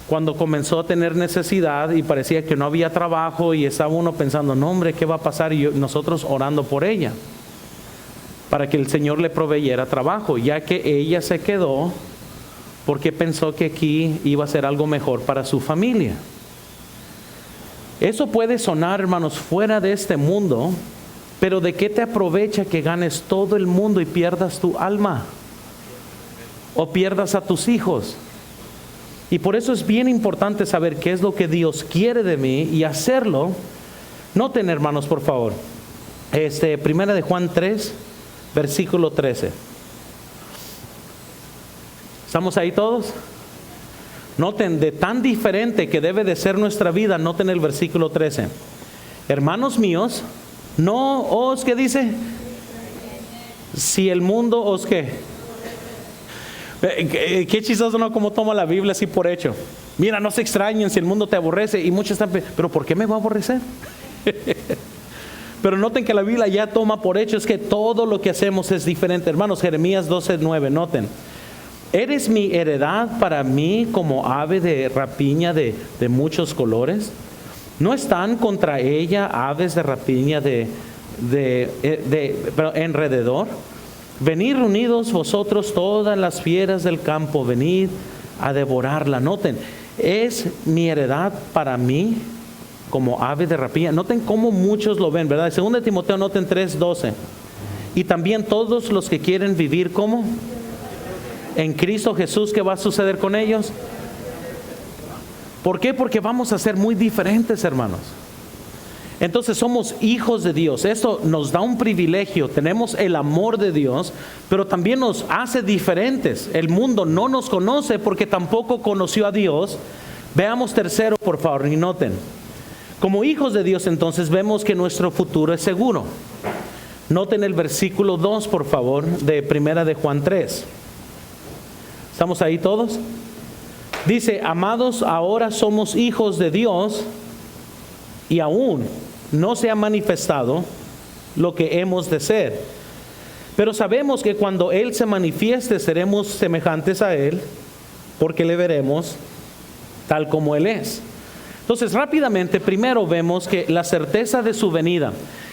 cuando comenzó a tener necesidad y parecía que no había trabajo y estaba uno pensando, no hombre, ¿qué va a pasar? Y nosotros orando por ella para que el Señor le proveyera trabajo, ya que ella se quedó porque pensó que aquí iba a ser algo mejor para su familia. Eso puede sonar, hermanos, fuera de este mundo, pero ¿de qué te aprovecha que ganes todo el mundo y pierdas tu alma? O pierdas a tus hijos. Y por eso es bien importante saber qué es lo que Dios quiere de mí y hacerlo. Noten, hermanos, por favor, Primera de Juan 3, versículo 13. ¿Estamos ahí todos? Noten, de tan diferente que debe de ser nuestra vida, noten el versículo 13. Hermanos míos, no os, ¿qué dice? Si el mundo os, ¿qué? Qué chistoso, ¿no? Como toma la Biblia así por hecho. Mira, no se extrañen si el mundo te aborrece. Y muchos están, pero ¿por qué me va a aborrecer? Pero noten que la Biblia ya toma por hecho es que todo lo que hacemos es diferente. Hermanos, Jeremías 12:9, noten. ¿Eres mi heredad para mí como ave de rapiña de muchos colores? ¿No están contra ella aves de rapiña pero alrededor? Venid reunidos vosotros todas las fieras del campo, venid a devorarla. Noten, es mi heredad para mí como ave de rapiña. Noten cómo muchos lo ven, ¿verdad? Según de Timoteo, noten 3:12. Y también todos los que quieren vivir como en Cristo Jesús, ¿qué va a suceder con ellos? ¿Por qué? Porque vamos a ser muy diferentes, hermanos. Entonces somos hijos de Dios. Esto nos da un privilegio. Tenemos el amor de Dios, pero también nos hace diferentes. El mundo no nos conoce porque tampoco conoció a Dios. Veamos tercero, por favor, y noten. Como hijos de Dios, entonces vemos que nuestro futuro es seguro. Noten el versículo 2, por favor, de Primera de Juan 3. ¿Estamos ahí todos? Dice, amados, ahora somos hijos de Dios y aún no se ha manifestado lo que hemos de ser. Pero sabemos que cuando Él se manifieste seremos semejantes a Él, porque le veremos tal como Él es. Entonces, rápidamente, primero vemos que la certeza de su venida,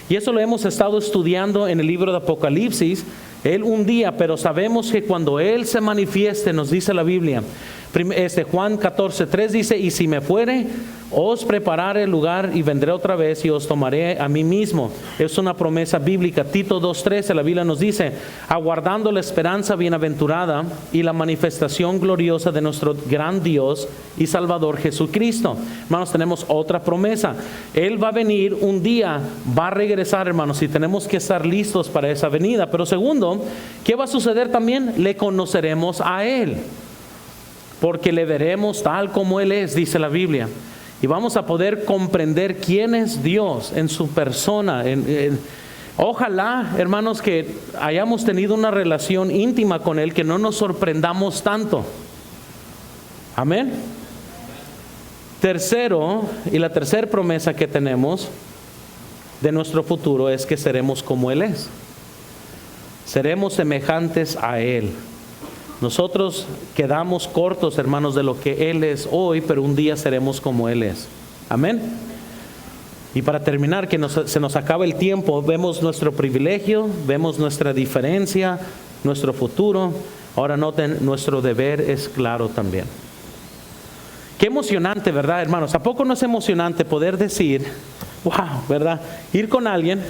y eso lo hemos estado estudiando en el libro de Apocalipsis, Él un día, pero sabemos que cuando Él se manifieste, nos dice la Biblia, Juan 14:3 dice, y si me fuere, os prepararé el lugar y vendré otra vez y os tomaré a mí mismo. Es una promesa bíblica. Tito 2:13, la Biblia nos dice, aguardando la esperanza bienaventurada y la manifestación gloriosa de nuestro gran Dios y Salvador Jesucristo. Hermanos, tenemos otra promesa. Él va a venir un día, va a regresar, hermanos, y tenemos que estar listos para esa venida. Pero segundo, ¿qué va a suceder también? Le conoceremos a Él, porque le veremos tal como Él es, dice la Biblia. Y vamos a poder comprender quién es Dios en su persona. Ojalá, hermanos, que hayamos tenido una relación íntima con Él, que no nos sorprendamos tanto. Amén. Tercero, y la tercera promesa que tenemos de nuestro futuro es que seremos como Él es. Seremos semejantes a Él. Nosotros quedamos cortos, hermanos, de lo que Él es hoy, pero un día seremos como Él es. Amén. Y para terminar, que se nos acaba el tiempo, vemos nuestro privilegio, vemos nuestra diferencia, nuestro futuro. Ahora noten, nuestro deber es claro también. Qué emocionante, ¿verdad, hermanos? ¿A poco no es emocionante poder decir, wow, ¿verdad? Ir con alguien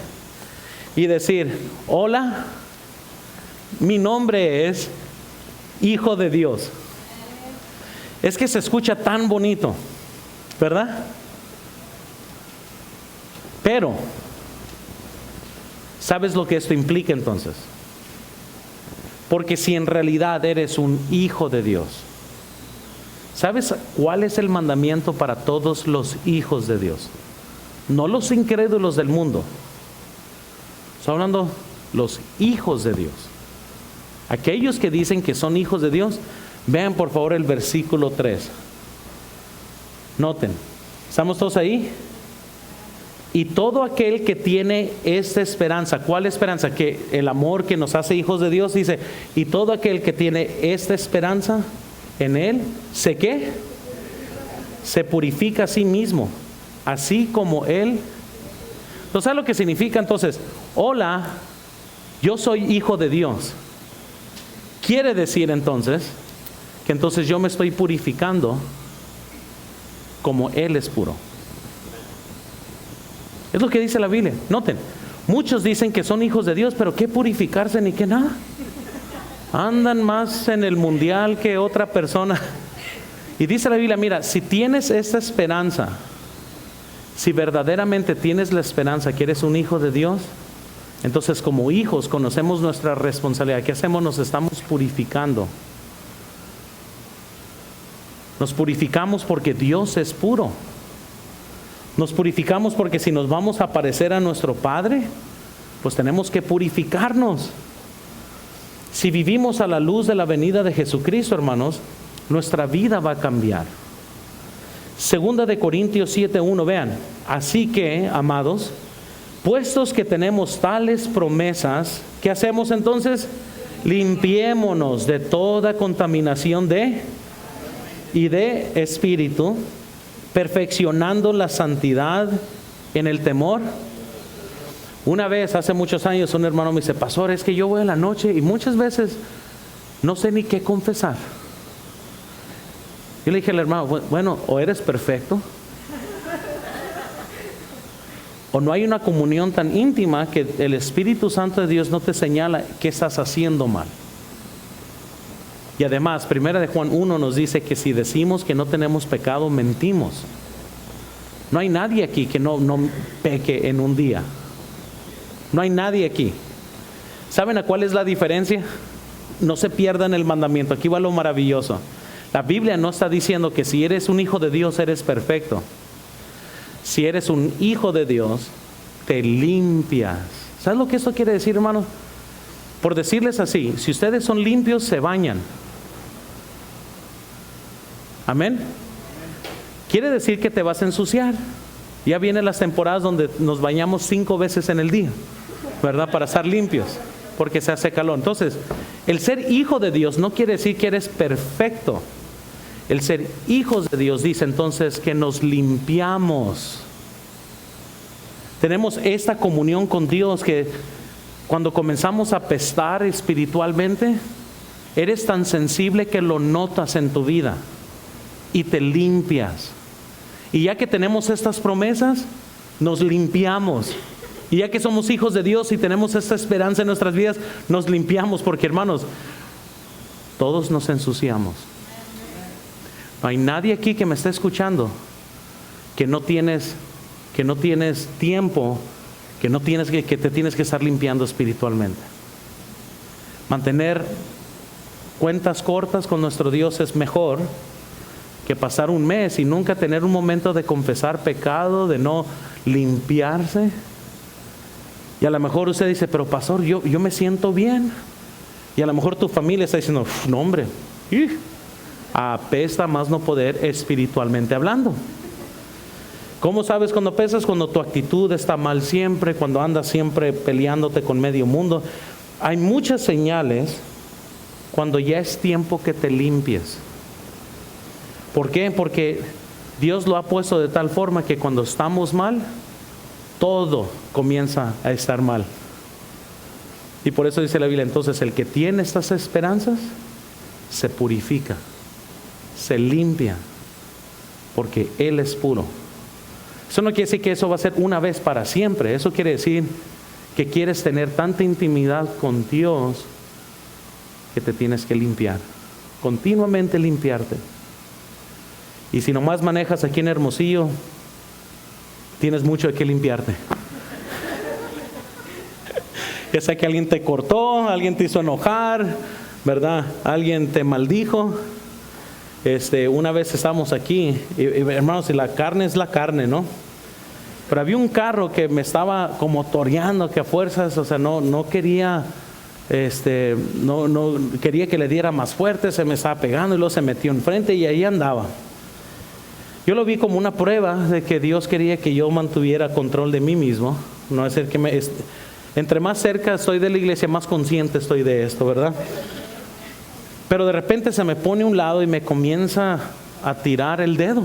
y decir, hola, mi nombre es Hijo de Dios? Es que se escucha tan bonito, ¿verdad? Pero, ¿sabes lo que esto implica entonces? Porque si en realidad eres un hijo de Dios, ¿sabes cuál es el mandamiento para todos los hijos de Dios? No los incrédulos del mundo. Estoy hablando los hijos de Dios. Aquellos que dicen que son hijos de Dios, vean por favor el versículo 3. Noten, ¿estamos todos ahí? Y todo aquel que tiene esta esperanza, ¿cuál esperanza? Que el amor que nos hace hijos de Dios, dice, y todo aquel que tiene esta esperanza en Él, ¿se qué? Se purifica a sí mismo, así como Él. ¿No sabes lo que significa entonces? Hola, yo soy hijo de Dios. Quiere decir entonces que entonces yo me estoy purificando como Él es puro. Es lo que dice la Biblia. Noten, muchos dicen que son hijos de Dios, pero ¿qué purificarse ni qué nada? Andan más en el mundial que otra persona. Y dice la Biblia, mira, si tienes esta esperanza, si verdaderamente tienes la esperanza que eres un hijo de Dios, entonces como hijos conocemos nuestra responsabilidad. ¿Qué hacemos? Nos estamos purificando. Nos purificamos porque Dios es puro. Nos purificamos porque si nos vamos a parecer a nuestro Padre, pues tenemos que purificarnos. Si vivimos a la luz de la venida de Jesucristo, hermanos, nuestra vida va a cambiar. Segunda de Corintios 7:1, vean. Así que, amados, puestos que tenemos tales promesas, ¿qué hacemos entonces? Limpiémonos de toda contaminación de espíritu, perfeccionando la santidad en el temor. Una vez, hace muchos años, un hermano me dice, pastor, es que yo voy a la noche y muchas veces no sé ni qué confesar. Yo le dije al hermano, bueno, o eres perfecto, o no hay una comunión tan íntima que el Espíritu Santo de Dios no te señala qué estás haciendo mal. Y además, 1 de Juan 1 nos dice que si decimos que no tenemos pecado, mentimos. No hay nadie aquí que no peque en un día. No hay nadie aquí. ¿Saben a cuál es la diferencia? No se pierdan el mandamiento. Aquí va lo maravilloso. La Biblia no está diciendo que si eres un hijo de Dios eres perfecto. Si eres un hijo de Dios, te limpias. ¿Sabes lo que esto quiere decir, hermano? Por decirles así, si ustedes son limpios, se bañan. Amén. Quiere decir que te vas a ensuciar. Ya vienen las temporadas donde nos bañamos 5 veces en el día, ¿verdad? Para estar limpios. porque se hace calor. Entonces, el ser hijo de Dios no quiere decir que eres perfecto. El ser hijos de Dios dice entonces que nos limpiamos. Tenemos esta comunión con Dios que cuando comenzamos a apestar espiritualmente, eres tan sensible que lo notas en tu vida y te limpias. Y ya que tenemos estas promesas, nos limpiamos. Y ya que somos hijos de Dios y tenemos esta esperanza en nuestras vidas, nos limpiamos porque, hermanos, todos nos ensuciamos. No hay nadie aquí que me esté escuchando que no tienes tiempo, que te tienes que estar limpiando espiritualmente. Mantener cuentas cortas con nuestro Dios es mejor que pasar un mes y nunca tener un momento de confesar pecado, de no limpiarse. Y a lo mejor usted dice, pero pastor, yo me siento bien. Y a lo mejor tu familia está diciendo, no hombre, apesta más no poder espiritualmente hablando. ¿Cómo sabes cuando apestas? Cuando tu actitud está mal siempre, cuando andas siempre peleándote con medio mundo. Hay muchas señales cuando ya es tiempo que te limpies. ¿Por qué? Porque Dios lo ha puesto de tal forma que cuando estamos mal, todo comienza a estar mal. Y por eso dice la Biblia, entonces el que tiene estas esperanzas se purifica, se limpia, porque Él es puro. Eso no quiere decir que eso va a ser una vez para siempre. Eso quiere decir que quieres tener tanta intimidad con Dios que te tienes que limpiar, continuamente limpiarte. Y si nomás manejas aquí en Hermosillo, tienes mucho de qué limpiarte. Ya sea que alguien te cortó, alguien te hizo enojar, ¿verdad? Alguien te maldijo. Una vez estábamos aquí, y, hermanos, y la carne es la carne, ¿no? Pero había un carro que me estaba como toreando, que a fuerzas, o sea, no quería, no quería que le diera más fuerte, se me estaba pegando y luego se metió enfrente y ahí andaba. Yo lo vi como una prueba de que Dios quería que yo mantuviera control de mí mismo. No es que entre más cerca estoy de la iglesia, más consciente estoy de esto, ¿verdad? Pero de repente se me pone a un lado y me comienza a tirar el dedo,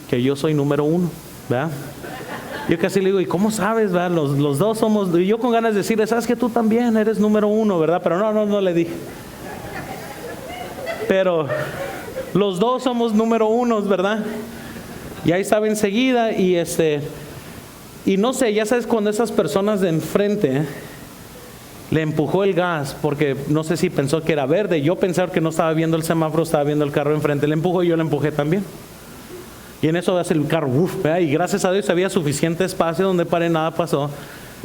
que yo soy número 1, ¿verdad? Yo casi le digo, ¿y cómo sabes, verdad? Los dos somos, y yo con ganas de decirle, sabes que tú también eres número 1, ¿verdad? Pero no le dije. Pero los dos somos número 1, ¿verdad? Y ahí estaba enseguida y y no sé, ya sabes, cuando esas personas de enfrente le empujó el gas, porque no sé si pensó que era verde, yo pensaba que no estaba viendo el semáforo, estaba viendo el carro enfrente, le empujó y yo le empujé también. Y en eso hace el carro, ¿verdad? Y gracias a Dios había suficiente espacio donde paré, nada pasó.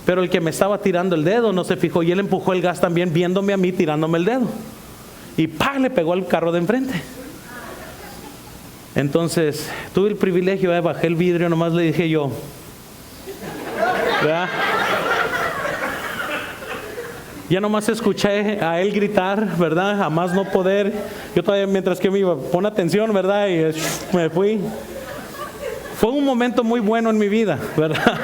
Pero el que me estaba tirando el dedo no se fijó y él empujó el gas también, viéndome a mí tirándome el dedo. Y ¡pah!, le pegó al carro de enfrente. Entonces tuve el privilegio, bajé el vidrio, nomás le dije yo, ¿verdad? Ya nomás escuché a él gritar, ¿verdad? Jamás no poder. Yo todavía, mientras que me iba, pon atención, ¿verdad? Y me fui. Fue un momento muy bueno en mi vida, ¿verdad?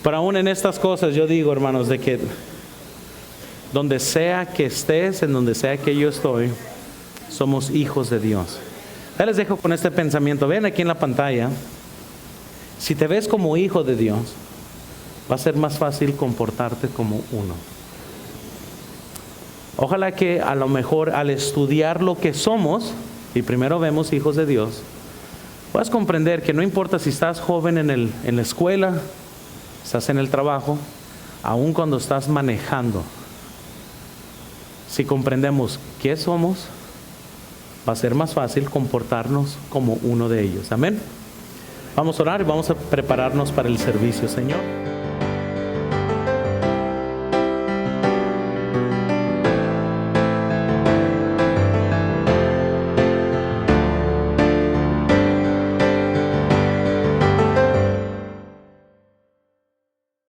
Pero aún en estas cosas yo digo, hermanos, de que donde sea que estés, en donde sea que yo estoy, somos hijos de Dios. Ahí les dejo con este pensamiento. Vean aquí en la pantalla. Si te ves como hijo de Dios, va a ser más fácil comportarte como uno. Ojalá que a lo mejor al estudiar lo que somos, y primero vemos hijos de Dios, puedas comprender que no importa si estás joven en la escuela, estás en el trabajo, aun cuando estás manejando, si comprendemos qué somos, va a ser más fácil comportarnos como uno de ellos. Amén. Vamos a orar y vamos a prepararnos para el servicio, Señor.